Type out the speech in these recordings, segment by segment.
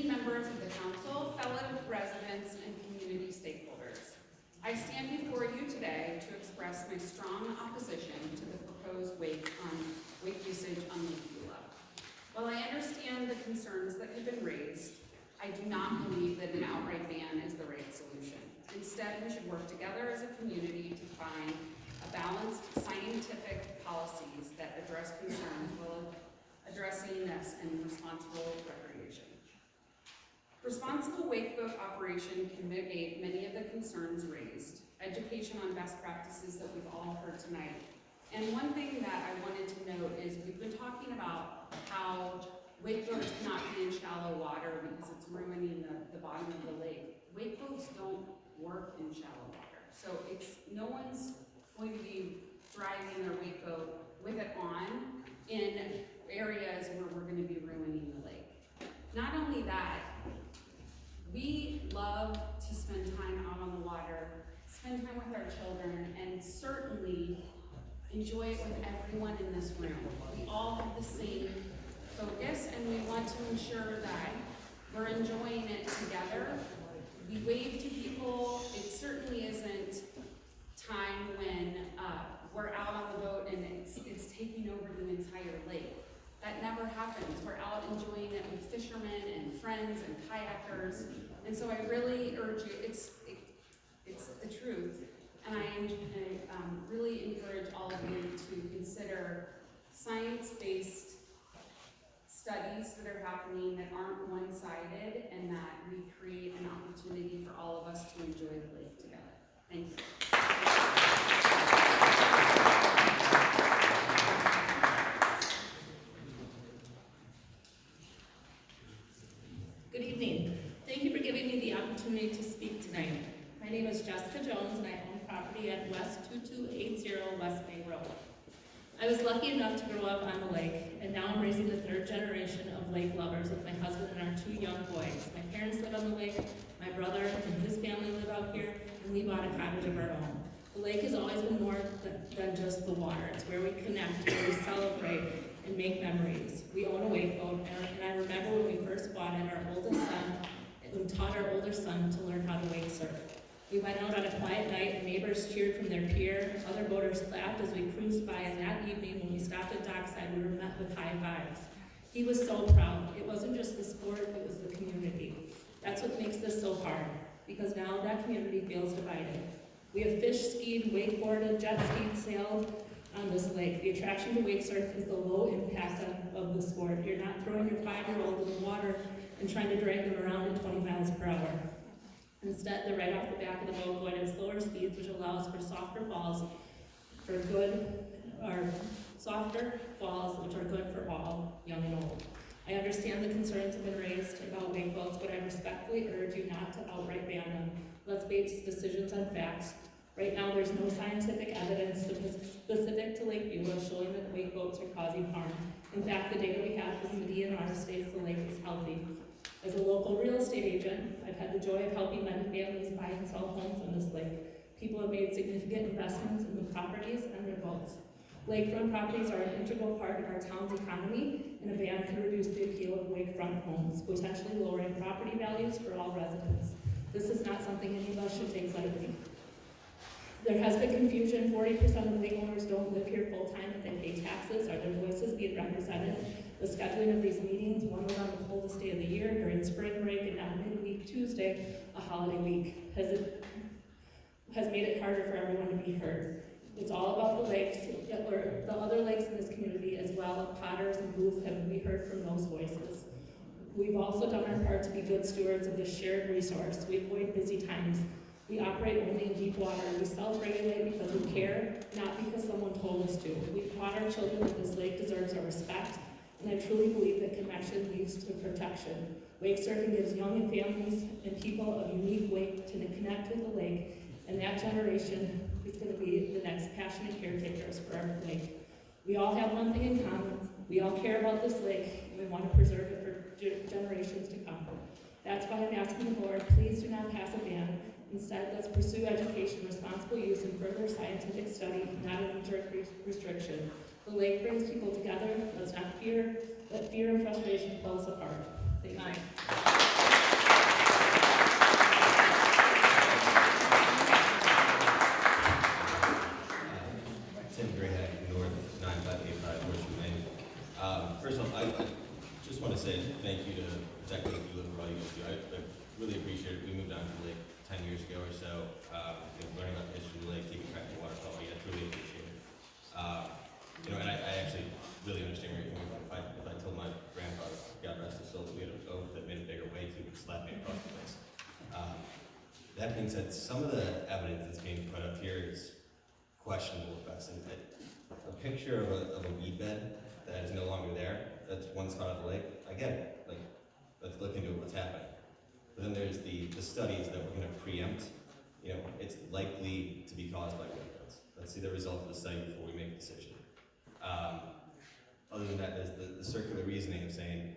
esteemed members of the council, fellow residents, and community stakeholders. I stand before you today to express my strong opposition to the proposed wake usage on Lake Beulah. While I understand the concerns that have been raised, I do not believe that an outright ban is the right solution. Instead, we should work together as a community to find a balanced, scientific policies that address concerns while addressing this and responsible recreation. Responsible wakeboat operation can mitigate many of the concerns raised, education on best practices that we've all heard tonight. And one thing that I wanted to note is we've been talking about how wakeboats cannot be in shallow water because it's ruining the bottom of the lake. Wakeboats don't work in shallow water. So no one's going to be driving their wakeboat with it on in areas where we're going to be ruining the lake. Not only that, we love to spend time out on the water, spend time with our children, and certainly enjoy it with everyone in this room. We all have the same focus, and we want to ensure that we're enjoying it together. We wave to people. It certainly isn't time when we're out on the boat and it's taking over the entire lake. That never happens. We're out enjoying it with fishermen and friends and kayakers. And so I really urge you, it's the truth. And I really encourage all of you to consider science-based studies that are happening that aren't one-sided and that we create an opportunity for all of us to enjoy the lake together. Thank you. Good evening. Thank you for giving me the opportunity to speak tonight. My name is Jessica Jones and I own property at West 2280 West Bay Road. I was lucky enough to grow up on the lake, and now I'm raising the third generation of lake lovers with my husband and our two young boys. My parents live on the lake, my brother and his family live out here, and we bought a cottage of our own. The lake has always been more than just the water. It's where we connect, where we celebrate, and make memories. We own a wakeboat, and I remember when we first bought it, we taught our older son to learn how to wake surf. We went out on a quiet night, and neighbors cheered from their pier, other boaters clapped as we cruised by, and that evening when we stopped at dockside, we were met with high fives. He was so proud. It wasn't just the sport, it was the community. That's what makes this so hard, because now that community feels divided. We have fished, skied, wakeboarded, jet skied, sailed on this lake. The attraction to wake surf is the low impact of the sport. You're not throwing your 5-year-old in the water and trying to drag them around at 20 miles per hour. Instead, they're right off the back of the boat going at slower speeds, which allows for softer falls which are good for all, young and old. I understand the concerns have been raised about wakeboats, but I respectfully urge you not to outright ban them. Let's base decisions on facts. Right now, there's no scientific evidence specific to Lake Beulah showing that wakeboats are causing harm. In fact, the data we have from the DNR states the lake is healthy. As a local real estate agent, I've had the joy of helping many families buy and sell homes on this lake. People have made significant investments in the properties and their boats. Lakefront properties are an integral part of our town's economy, and a ban could reduce the appeal of lakefront homes, potentially lowering property values for all residents. This is not something any of us should take lightly. There has been confusion. 40% of lake owners don't live here full-time if they pay taxes. Are their voices being represented? The scheduling of these meetings, one was on the coldest day of the year during spring break, and now midweek Tuesday, a holiday week, has made it harder for everyone to be heard. It's all about the lakes, or the other lakes in this community as well. Potters and Booth have we heard from those voices. We've also done our part to be good stewards of this shared resource. We avoid busy times. We operate only in deep water. We self-regulate because we care, not because someone told us to. We've taught our children that this lake deserves our respect, and I truly believe that connection leads to protection. Wake surfing gives young and families and people a unique way to connect with the lake, and that generation is going to be the next passionate caretakers for our lake. We all have one thing in common. We all care about this lake, and we want to preserve it for generations to come. That's why I'm asking the board, please do not pass a ban. Instead, let's pursue education, responsible use, and further scientific study, not a knee-jerk restriction. The lake brings people together. Let's not let fear and frustration pull us apart. Thank you. 9585 Horseshoe Lane. First of all, I just want to say thank you to Technical Field for all you guys do. I really appreciate it. We moved on to the lake 10 years ago or so, learning about the history of the lake, taking track of the water quality. I truly appreciate it. And I actually really understand where you're coming from. If I told my grandfather, God rest his soul, that we had an oak that made a bigger wave, he would slap me across the face. That being said, some of the evidence that's being put up here is questionable at best. A picture of a weed bed that is no longer there, that's one spot of the lake, I get it. Like, let's look into what's happening. But then there's the studies that we're going to preempt. It's likely to be caused by weed beds. Let's see the result of the study before we make a decision. Other than that, there's the circular reasoning of saying,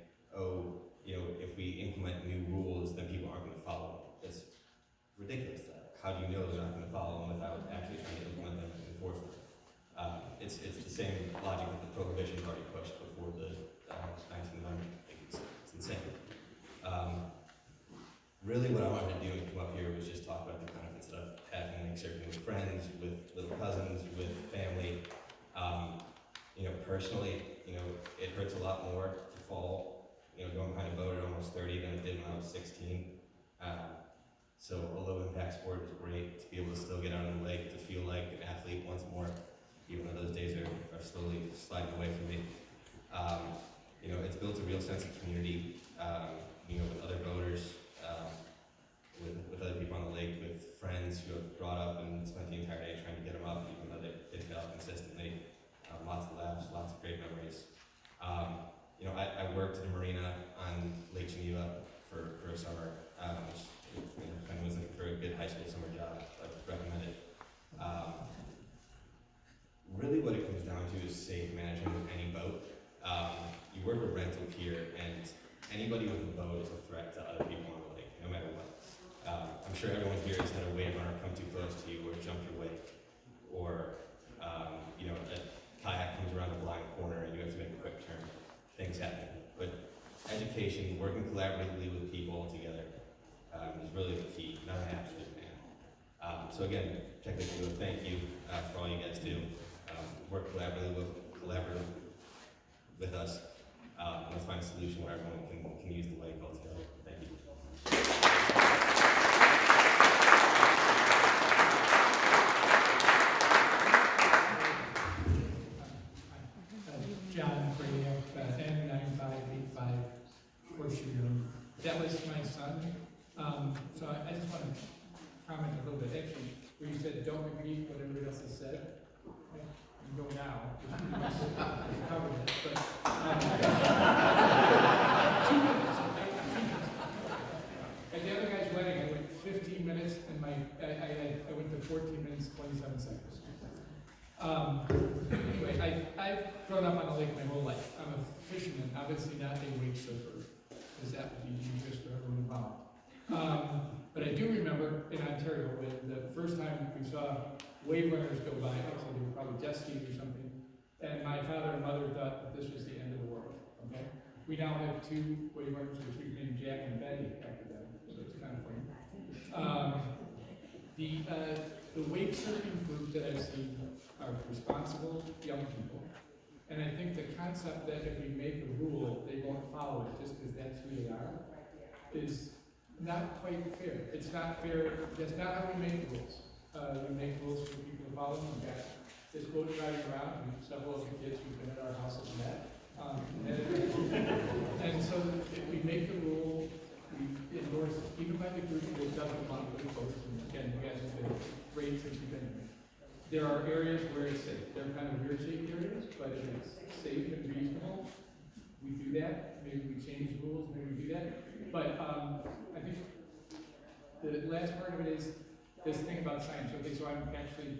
if we implement new rules, then people aren't going to follow them. It's ridiculous. How do you know they're not going to follow them without actually trying to implement them and enforce them? It's the same logic that the Prohibition Party pushed before the 19th Amendment. It's insane. Really what I wanted to do and come up here was just talk about the benefits that I've had from surfing with friends, with little cousins, with family. Personally, it hurts a lot more to fall, going behind a boat at almost 30 than it did when I was 16. So a low impact sport was great to be able to still get out on the lake, to feel like an athlete once more, even though those days are slowly sliding away from me. It's built a real sense of community, with other boaters, with other people on the lake, with friends who have brought up and spent the entire day trying to get them up, even though they fail consistently. Lots of laughs, lots of great memories. I worked in a marina on Lake Geneva for a summer. If anyone's looking for a good high school summer job, I would recommend it. Really what it comes down to is safe management with any boat. You work a rental pier, and anybody with a boat is a threat to other people on the lake, no matter what. I'm sure everyone here has had a wave runner come too close to you or jump your wake, or a kayak comes around a blind corner and you have to make a quick turn. Things happen. But education, working collaboratively with people together is really the key, not an absolute man. So again, technically, thank you for all you guys do. Work collaboratively with us. Let's find a solution where everyone can use the lake all together. Thank you. John Grady, N9585 Horseshoe Road. That was my son. So I just want to comment a little bit. Actually, where you said don't repeat what everybody else has said. You can go now. We covered it. But, at the other guy's wedding, I went 15 minutes, and I went to 14 minutes, 27 seconds. Anyway, I've grown up on the lake my whole life. I'm a fisherman, obviously not a wake surfer, because that would be dangerous for everyone involved. But I do remember in Ontario when the first time we saw wave runners go by, actually they were probably jet skis or something, and my father and mother thought that this was the end of the world. Okay, we now have 2 wave runners, which we've named Jack and Betty after them, so it's kind of funny. The wake surfing group that I've seen are responsible young people. And I think the concept that if we make a rule, they won't follow it just because that's who they are, is not quite fair. It's not fair. That's not how we make rules. We make rules for people to follow them. We've got this boat driving around, and several of the kids who've been at our house have met. And so if we make a rule, we endorse it, even by the group that doesn't want to put boats. And again, you guys have been great since you've been here. There are areas where it's safe. They're kind of weird shaped areas, but if it's safe and reasonable, we do that. Maybe we change the rules, maybe we do that. But I think the last part of it is this thing about science. Okay, so I'm actually,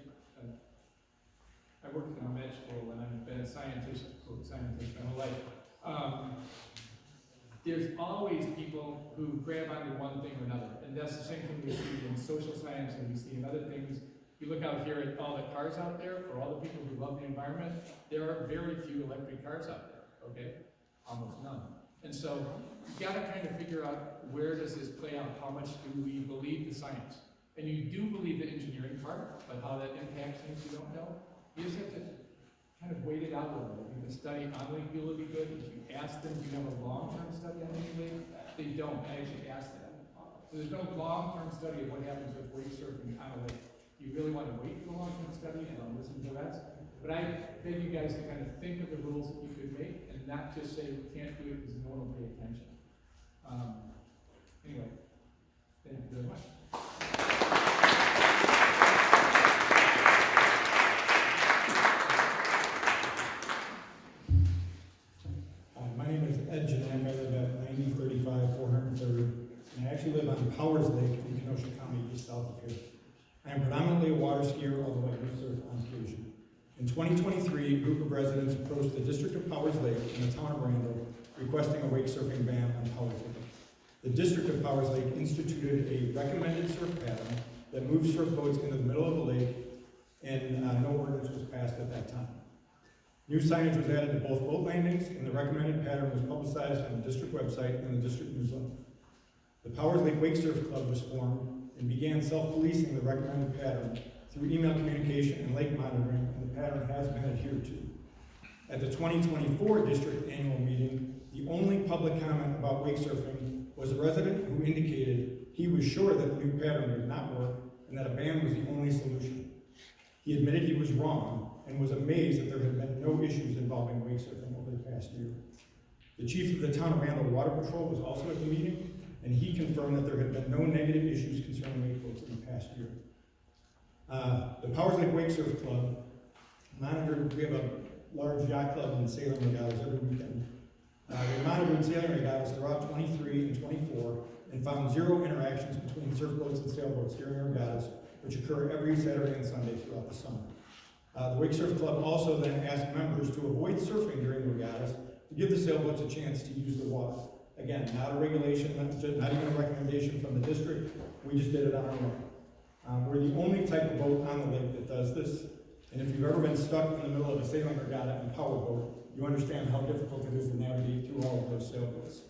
I worked in med school and I've been a scientist my whole life. There's always people who grab onto one thing or another. And that's the same thing we see in social science and we see in other things. You look out here at all the cars out there, for all the people who love the environment, there are very few electric cars out there, okay? Almost none. And so you've got to kind of figure out where does this play out? How much do we believe the science? And you do believe the engineering part, but how that impacts things you don't know. You just have to kind of wait it laid out well. I think the study on Lake Beulah would be good. If you ask them, do you have a long-term study on any lake? They don't. I actually asked them. So there's no long-term study of what happens with wake surfing on a lake. You really want to wait for the long-term study and I'll listen to that. But I beg you guys to kind of think of the rules that you could make and not just say we can't do it because no one will pay attention. Anyway, thank you very much. My name is Ed Janam. I live at 9035 403rd, and I actually live on Powers Lake in Kenosha County, just south of here. I am predominantly a water skier, although I do surf on occasion. In 2023, a group of residents approached the District of Powers Lake in the town of Randall requesting a wake surfing ban on Powers Lake. The District of Powers Lake instituted a recommended surf pattern that moved surf boats into the middle of the lake, and no ordinance was passed at that time. New signage was added to both boat landings, and the recommended pattern was publicized on the district website and the district newsletter. The Powers Lake Wake Surf Club was formed and began self-policing the recommended pattern through email communication and lake monitoring, and the pattern has been adhered to. At the 2024 district annual meeting, the only public comment about wake surfing was a resident who indicated he was sure that the new pattern would not work and that a ban was the only solution. He admitted he was wrong and was amazed that there had been no issues involving wake surfing over the past year. The chief of the town of Randall Water Patrol was also at the meeting, and he confirmed that there had been no negative issues concerning wake boats in the past year. The Powers Lake Wake Surf Club monitored, we have a large yacht club and sailing regattas every weekend. They monitored sailing regattas throughout 23 and 24 and found 0 interactions between surf boats and sailboats during regattas, which occur every Saturday and Sunday throughout the summer. The Wake Surf Club also then asked members to avoid surfing during the regattas to give the sailboats a chance to use the water. Again, not a regulation, not even a recommendation from the district, we just did it on our own. We're the only type of boat on the lake that does this, and if you've ever been stuck in the middle of a sailing regatta and power boat, you understand how difficult it is to navigate through all of those sailboats.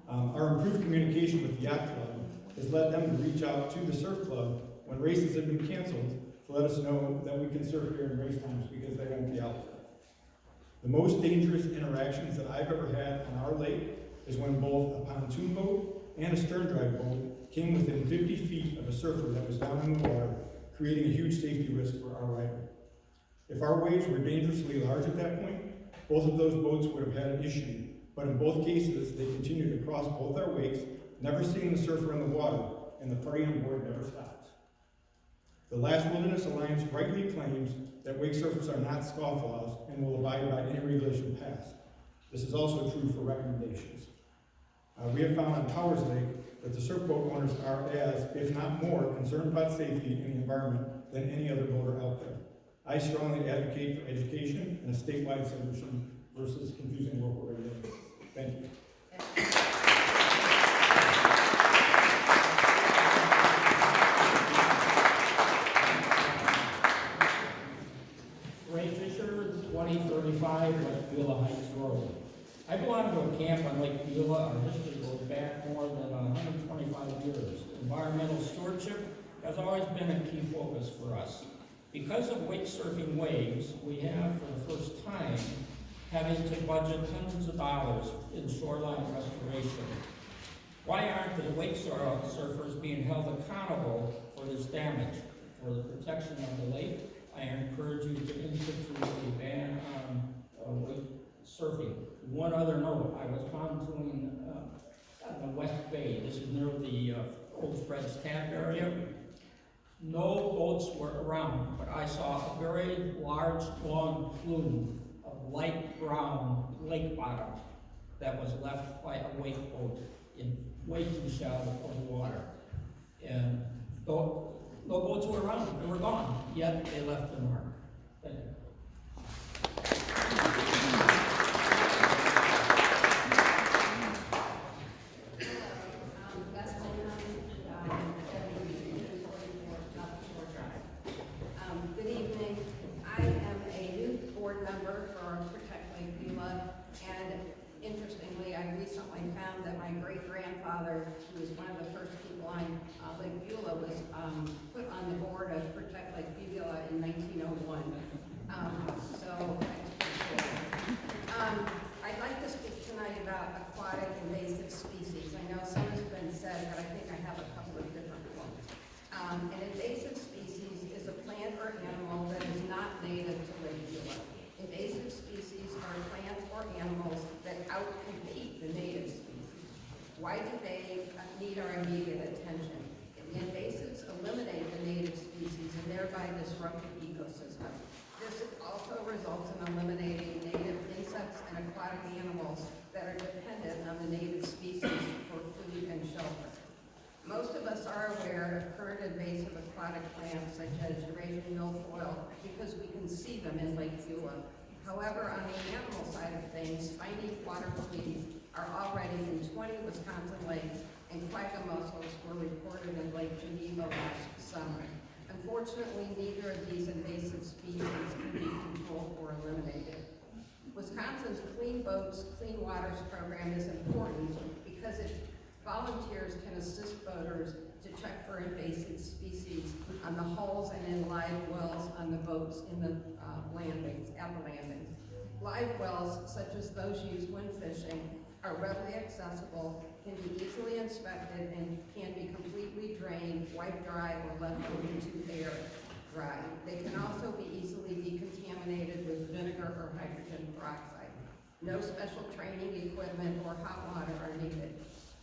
Our improved communication with the yacht club has led them to reach out to the surf club when races have been canceled to let us know that we can surf here in race times because they won't be out there. The most dangerous interactions that I've ever had on our lake is when both a pontoon boat and a stern drive boat came within 50 feet of a surfer that was down in the water, creating a huge safety risk for our rider. If our waves were dangerously large at that point, both of those boats would have had an issue, but in both cases, they continued to cross both our wakes, never seeing the surfer in the water, and the party on board never stopped. The Last Wilderness Alliance rightly claims that wake surfers are not scofflaws and will abide by any regulation passed. This is also true for recommendations. We have found on Powers Lake that the surf boat owners are as, if not more, concerned about safety and the environment than any other boater out there. I strongly advocate for education and a statewide solution versus confusing local regulations. Thank you. Ray Fisher, 2035 West Beulah Heights Road. I belong to a camp on Lake Beulah. Our history goes back more than 125 years. Environmental stewardship has always been a key focus for us. Because of wake surfing waves, we have, for the first time, having to budget hundreds of dollars in shoreline restoration. Why aren't the wake surfers being held accountable for this damage? For the protection of the lake, I encourage you to institute a ban on wake surfing. One other note, I was pontooning on the West Bay. This is near the Old Fred's Tap area. No boats were around, but I saw a very large, long plume of light brown lake bottom that was left by a wake boat in way too shallow of water. And no boats were around, they were gone, yet they left the mark. Thank you. Good evening. I am a new board member for Protect Lake Beulah, and interestingly, I recently found that my great-grandfather, who was one of the first people on Lake Beulah, was put on the board of Protect Lake Beulah in 1901. So plants such as Eurasian milfoil because we can see them in Lake Beulah. However, on the animal side of things, spiny water fleas are already in 20 Wisconsin lakes, and quagga mussels were reported in Lake Geneva last summer. Unfortunately, neither of these invasive species can be controlled or eliminated. Wisconsin's Clean Boats, Clean Waters program is important because volunteers can assist boaters to check for invasive species on the hulls and in live wells on the boats in the landings, at the landings. Live wells, such as those used when fishing, are readily accessible, can be easily inspected, and can be completely drained, wiped dry, or left open to air dry. They can also be easily decontaminated with vinegar or hydrogen peroxide. No special training equipment or hot water are needed.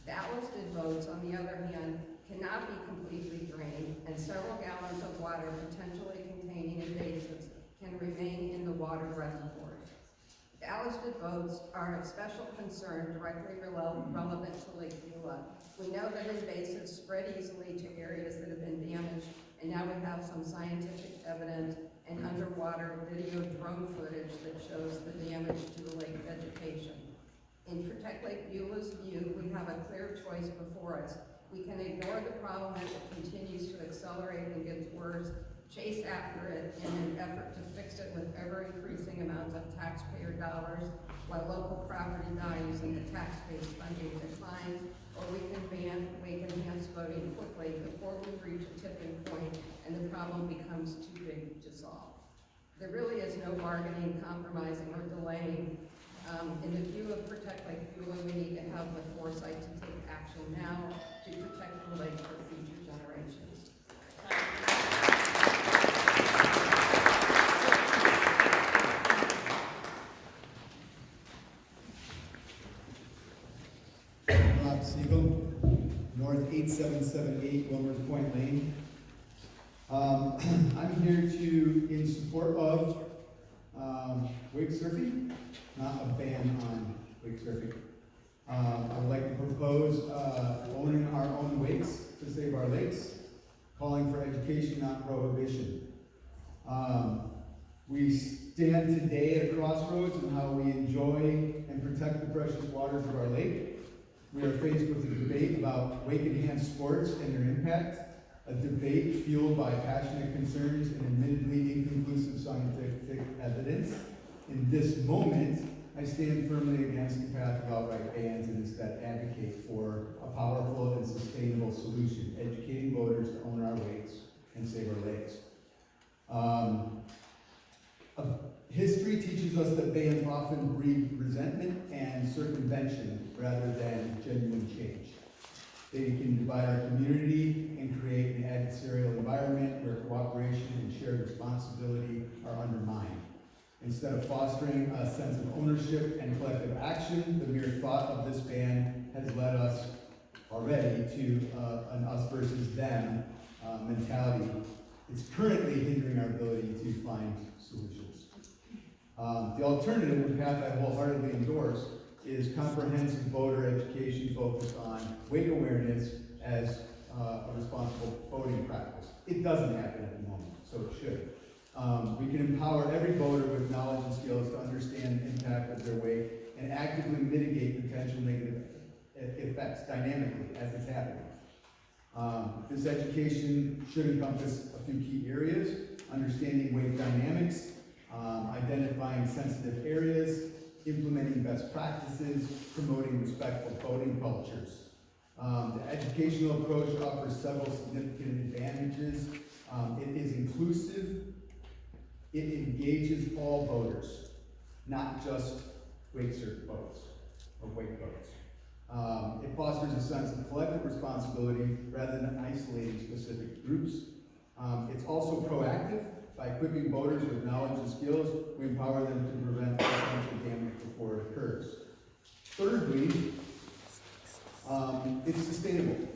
Ballasted boats, on the other hand, cannot be completely drained, and several gallons of water potentially containing invasives can remain in the water reservoirs. Ballasted boats are of special concern directly relevant to Lake Beulah. We know that invasives spread easily to areas that have been damaged, and now we have some scientific evidence and underwater video drone footage that shows the damage to the lake vegetation. In Protect Lake Beulah's view, we have a clear choice before us. We can ignore the problem as it continues to accelerate and gets worse, chase after it in an effort to fix it with ever-increasing amounts of taxpayer dollars while local property values and the tax-based funding declines, or we can ban wake-enhanced boating quickly before we reach a tipping point and the problem becomes too big to solve. There really is no bargaining, compromising, or delaying. In the view of Protect Lake Beulah, we need to have the foresight to take action now to protect the lake for future generations. Rob Siegel, North 8778 Wilmers Point Lane. I'm here in support of wake surfing, not a ban on wake surfing. I would like to propose owning our own wakes to save our lakes, calling for education, not prohibition. We stand today at a crossroads in how we enjoy and protect the precious waters of our lake. We are faced with a debate about wake-enhanced sports and their impact, a debate fueled by passionate concerns and admittedly inconclusive scientific evidence. In this moment, I stand firmly against the path of outright bans and instead advocate for a powerful and sustainable solution, educating voters to own our wakes and save our lakes. History teaches us that bans often breed resentment and circumvention rather than genuine change. They can divide our community and create an adversarial environment where cooperation and shared responsibility are undermined. Instead of fostering a sense of ownership and collective action, the mere thought of this ban has led us already to an us versus them mentality. It's currently hindering our ability to find solutions. The alternative, the path I wholeheartedly endorse, is comprehensive voter education focused on wake awareness as a responsible voting practice. It doesn't happen at the moment, so it should. We can empower every voter with knowledge and skills to understand the impact of their wake and actively mitigate potential negative effects dynamically as it's happening. This education should encompass a few key areas: understanding wake dynamics, identifying sensitive areas, implementing best practices, promoting respectful voting cultures. The educational approach offers several significant advantages. It is inclusive. It engages all voters, not just wake surf boats or wake boats. It fosters a sense of collective responsibility rather than isolating specific groups. It's also proactive. By equipping voters with knowledge and skills, we empower them to prevent potential damage before it occurs. Thirdly, it's sustainable.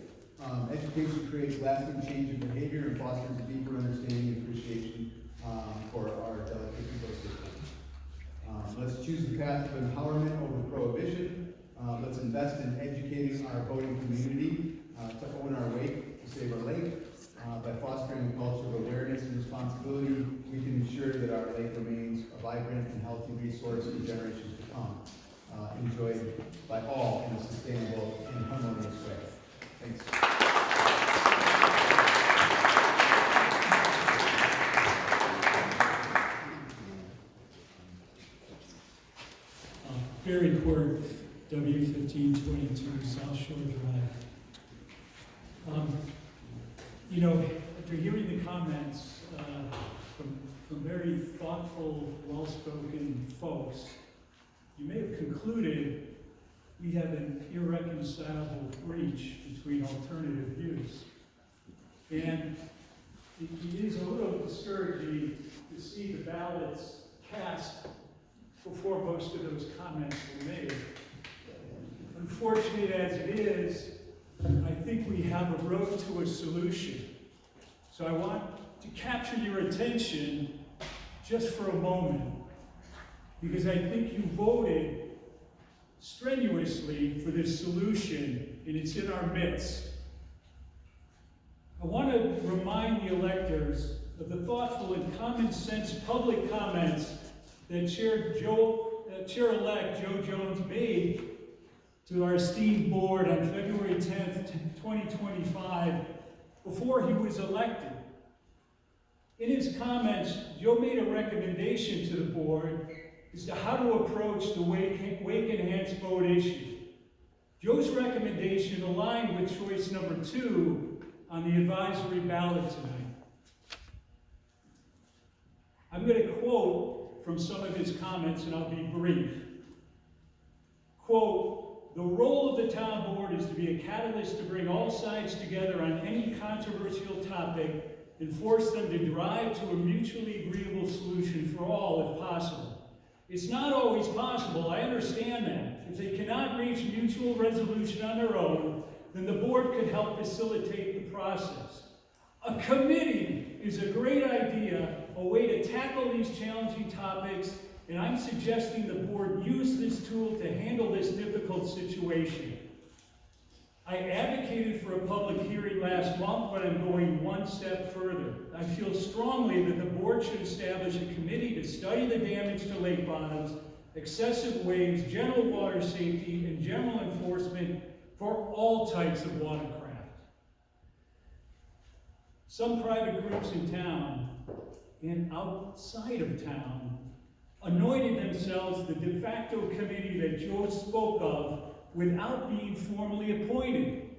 Education creates lasting change in behavior and fosters a deeper understanding and appreciation for our delicate ecosystem. Let's choose the path of empowerment over prohibition. Let's invest in educating our voting community to own our wake, to save our lake. By fostering a culture of awareness and responsibility, we can ensure that our lake remains a vibrant and healthy resource for generations to come, enjoyed by all in a sustainable and harmonious way. Thanks. Barry Quirk, W1522 South Shore Drive. After hearing the comments from very thoughtful, well-spoken folks, you may have concluded we have an irreconcilable breach between alternative views. And it is a little discouraging to see the ballots cast before most of those comments were made. Unfortunate as it is, I think we have a road to a solution. So I want to capture your attention just for a moment, because I think you voted strenuously for this solution, and it's in our midst. I want to remind the electors of the thoughtful and common sense public comments that Chair-elect Joe Jones made to our esteemed board on February 10th, 2025, before he was elected. In his comments, Joe made a recommendation to the board as to how to approach the wake enhanced boat issue. Joe's recommendation aligned with choice number 2 on the advisory ballot tonight. I'm going to quote from some of his comments, and I'll be brief. Quote, "The role of the town board is to be a catalyst to bring all sides together on any controversial topic and force them to drive to a mutually agreeable solution for all if possible. It's not always possible, I understand that. If they cannot reach mutual resolution on their own, then the board could help facilitate the process. A committee is a great idea, a way to tackle these challenging topics, and I'm suggesting the board use this tool to handle this difficult situation. I advocated for a public hearing last month, but I'm going one step further. I feel strongly that the board should establish a committee to study the damage to lake bottoms, excessive waves, general water safety, and general enforcement for all types of watercraft. Some private groups in town and outside of town anointed themselves the de facto committee that Joe spoke of without being formally appointed,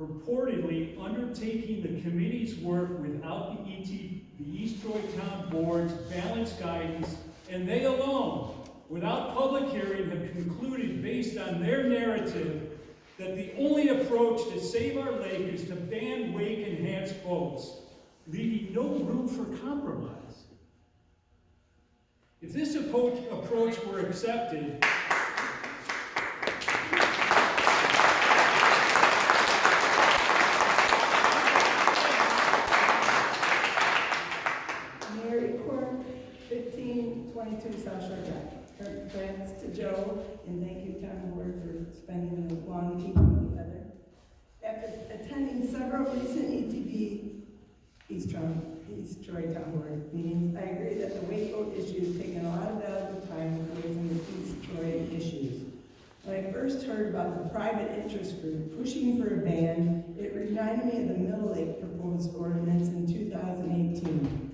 purportedly undertaking the committee's work without the East Troy Town Board's balanced guidance, and they alone, without public hearing, have concluded based on their narrative that the only approach to save our lake is to ban wake-enhanced boats, leaving no room for compromise. If this approach were accepted, Mary Quirk, 1522 South Shore Drive. Thanks to Joe, and thank you, Town Board, for spending a long evening together. After attending several recent ETB East Troy Town Board meetings, I agree that the wake boat issue has taken a lot of valuable time away from the East Troy issues. When I first heard about the private interest group pushing for a ban, it reminded me of the Mill Lake proposed ordinance in 2018.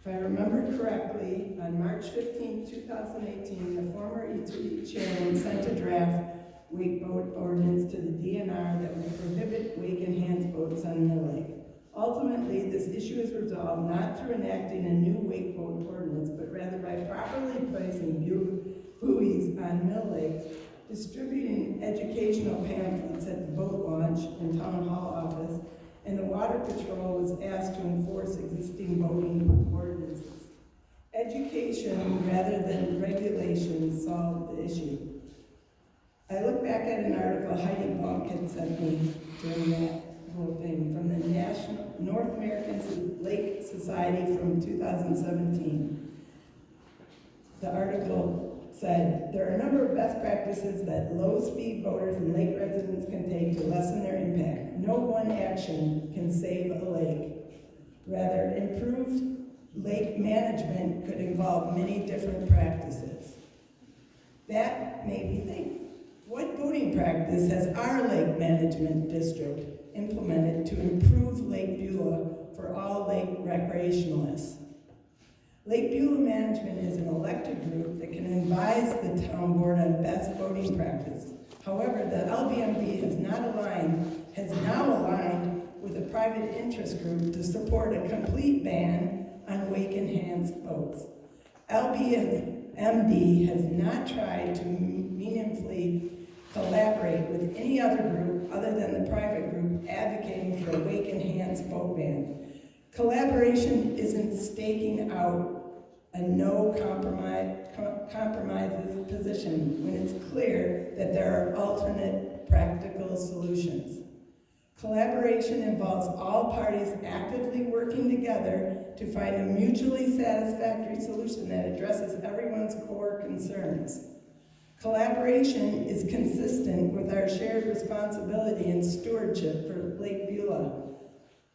If I remember correctly, on March 15, 2018, the former ETB chairman sent a draft wake boat ordinance to the DNR that would prohibit wake-enhanced boats on Mill Lake. Ultimately, this issue is resolved not through enacting a new wake boat ordinance, but rather by properly placing buoys on Mill Lake, distributing educational pamphlets at the boat launch and town hall office, and the Water Patrol was asked to enforce existing boating ordinances. Education rather than regulation solved the issue. I look back at an article Heidi Bunk had sent me during that whole thing from the North American Lake Society from 2017. The article said, there are a number of best practices that low-speed boaters and lake residents can take to lessen their impact. No one action can save a lake. Rather, improved lake management could involve many different practices. That made me think, what boating practice has our lake management district implemented to improve Lake Beulah for all lake recreationalists? Lake Beulah Management is an elected group that can advise the town board on best boating practice. However, the LBMD has now aligned with a private interest group to support a complete ban on wake-enhanced boats. LBMD has not tried to meaningfully collaborate with any other group other than the private group advocating for a wake-enhanced boat ban. Collaboration isn't staking out a no compromises position when it's clear that there are alternate practical solutions. Collaboration involves all parties actively working together to find a mutually satisfactory solution that addresses everyone's core concerns. Collaboration is consistent with our shared responsibility and stewardship for Lake Beulah.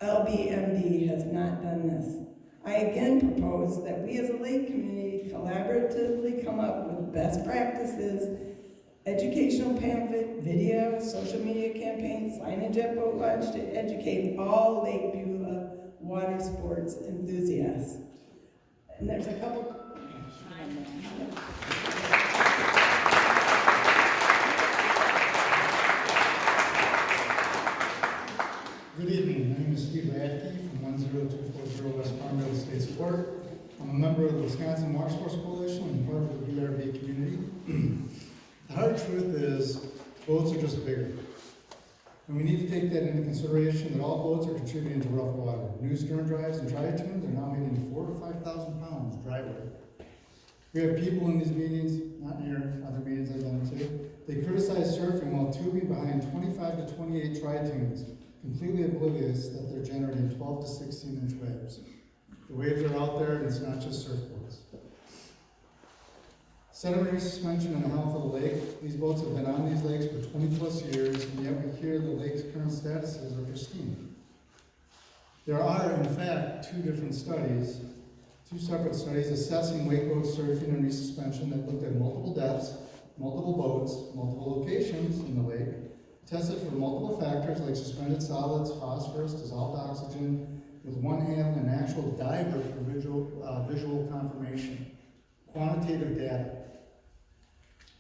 LBMD has not done this. I again propose that we as a lake community collaboratively come up with best practices, educational pamphlet, video, social media campaigns, signage at boat launch to educate all Lake Beulah water sports enthusiasts. And there's a couple. Good evening, my name is Steve Radke from 10240 West Farmville State Sport. I'm a member of the Wisconsin Water Sports Coalition and part of the BRB community. The hard truth is, boats are just bigger. And we need to take that into consideration that all boats are contributing to rough water. New stern drives and tri-tunes are now hitting 4,000 to 5,000 pounds dry weight. We have people in these meetings, not here, other meetings I've been to, they criticize surfing while tubing behind 25 to 28 tri-tunes, completely oblivious that they're generating 12 to 16-inch waves. The waves are out there, and it's not just surfboards. Sedimentary suspension and the health of the lake. These boats have been on these lakes for 20 plus years, and yet we hear the lake's current statuses are pristine. There are, in fact, two separate studies assessing wakeboard surfing and resuspension that looked at multiple depths, multiple boats, multiple locations in the lake, tested for multiple factors like suspended solids, phosphorus, dissolved oxygen, with one hand an actual diver for visual confirmation. Quantitative data.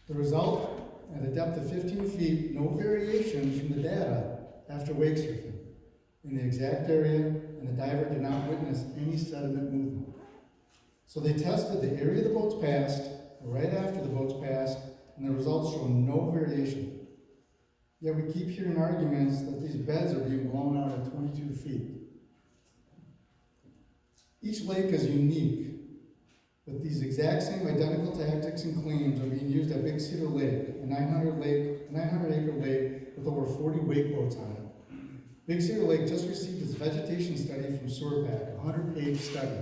The result, at a depth of 15 feet, no variation from the data after wake surfing in the exact area, and the diver did not witness any sediment movement. So they tested the area the boats passed, right after the boats passed, and the results show no variation. Yet we keep hearing arguments that these beds are being blown out at 22 feet. Each lake is unique, but these exact same identical tactics and claims are being used at Big Cedar Lake, a 900-acre lake with over 40 wake boats on it. Big Cedar Lake just received its vegetation study from SewerPack, a 100-page study.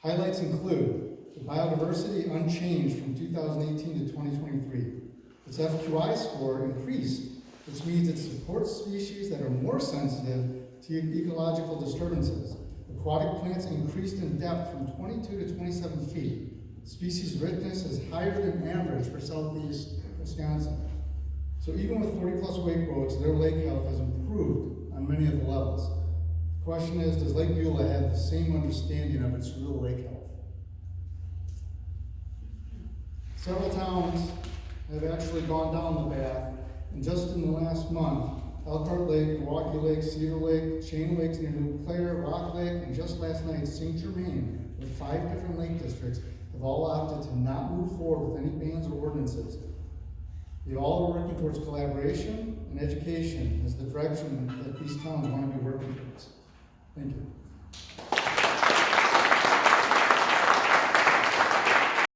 Highlights include the biodiversity unchanged from 2018 to 2023. Its FQI score increased, which means it supports species that are more sensitive to ecological disturbances. Aquatic plants increased in depth from 22 to 27 feet. Species richness is higher than average for southeast Wisconsin. So even with 40 plus wake boats, their lake health has improved on many of the levels. The question is, does Lake Beulah have the same understanding of its real lake health? Several towns have actually gone down the path, and just in the last month, Elkhart Lake, Milwaukee Lake, Cedar Lake, Chain Lakes near New Clare, Rock Lake, and just last night, St. Germain, with 5 different lake districts, have all opted to not move forward with any bans or ordinances. They all are working towards collaboration and education as the direction that these towns want to be working towards. Thank you.